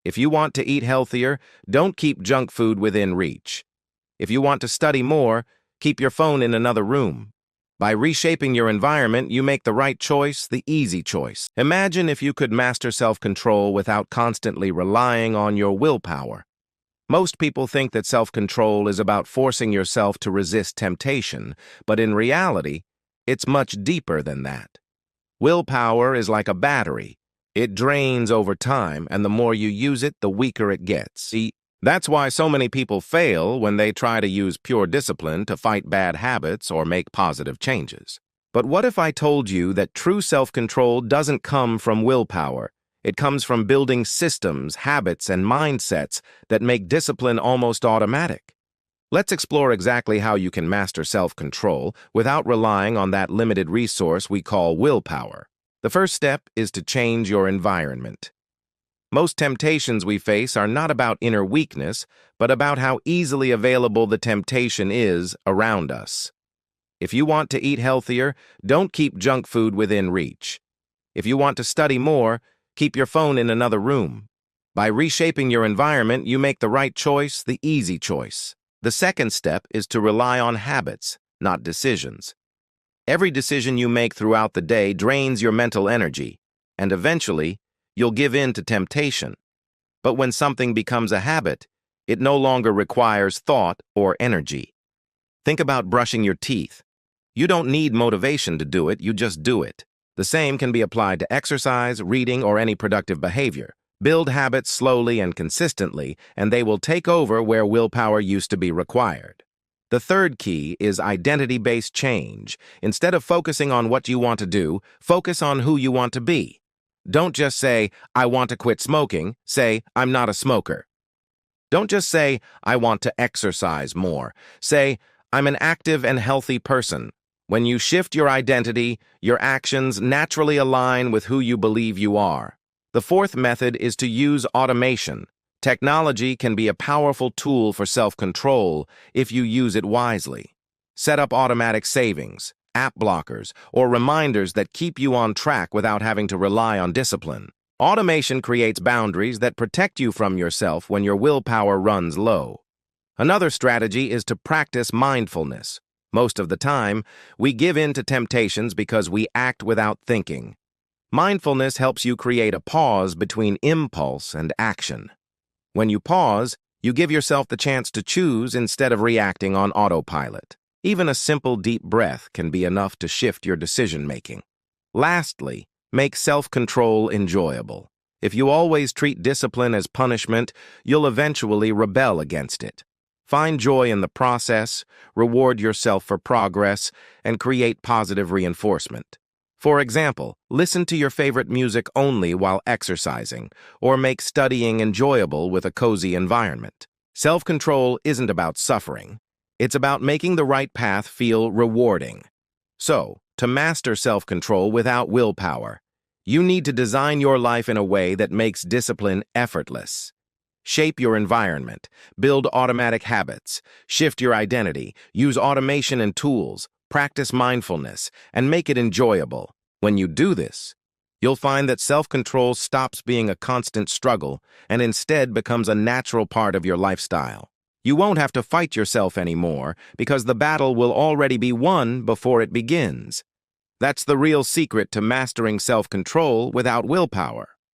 If you want to eat healthier, don't keep junk food within reach. If you want to study more, keep your phone in another room. By reshaping your environment, you make the right choice, the easy choice. Imagine if you could master self-control without constantly relying on your willpower. Most people think that self-control is about forcing yourself to resist temptation, but in reality, it's much deeper than that. Willpower is like a battery. It drains over time, and the more you use it, the weaker it gets. See, that's why so many people fail when they try to use pure discipline to fight bad habits or make positive changes. But what if I told you that true self-control doesn't come from willpower? It comes from building systems, habits, and mindsets that make discipline almost automatic. Let's explore exactly how you can master self-control without relying on that limited resource we call willpower. The first step is to change your environment. Most temptations we face are not about inner weakness, but about how easily available the temptation is around us. If you want to eat healthier, don't keep junk food within reach. If you want to study more, keep your phone in another room. By reshaping your environment, you make the right choice, the easy choice. The second step is to rely on habits, not decisions. Every decision you make throughout the day drains your mental energy, and eventually, you'll give in to temptation. But when something becomes a habit, it no longer requires thought or energy. Think about brushing your teeth. You don't need motivation to do it, you just do it. The same can be applied to exercise, reading, or any productive behavior. Build habits slowly and consistently, and they will take over where willpower used to be required. The third key is identity-based change. Instead of focusing on what you want to do, focus on who you want to be. Don't just say, I want to quit smoking. Say, I'm not a smoker. Don't just say, I want to exercise more. Say, I'm an active and healthy person. When you shift your identity, your actions naturally align with who you believe you are. The fourth method is to use automation. Technology can be a powerful tool for self-control if you use it wisely. Set up automatic savings, app blockers, or reminders that keep you on track without having to rely on discipline. Automation creates boundaries that protect you from yourself when your willpower runs low. Another strategy is to practice mindfulness. Most of the time, we give in to temptations because we act without thinking. Mindfulness helps you create a pause between impulse and action. When you pause, you give yourself the chance to choose instead of reacting on autopilot. Even a simple deep breath can be enough to shift your decision-making. Lastly, make self-control enjoyable. If you always treat discipline as punishment, you'll eventually rebel against it. Find joy in the process, reward yourself for progress, and create positive reinforcement. For example, listen to your favorite music only while exercising, or make studying enjoyable with a cozy environment. Self-control isn't about suffering. It's about making the right path feel rewarding. So, to master self-control without willpower, you need to design your life in a way that makes discipline effortless. Shape your environment, build automatic habits, shift your identity, use automation and tools, practice mindfulness, and make it enjoyable. When you do this, you'll find that self-control stops being a constant struggle and instead becomes a natural part of your lifestyle. You won't have to fight yourself anymore because the battle will already be won before it begins. That's the real secret to mastering self-control without willpower.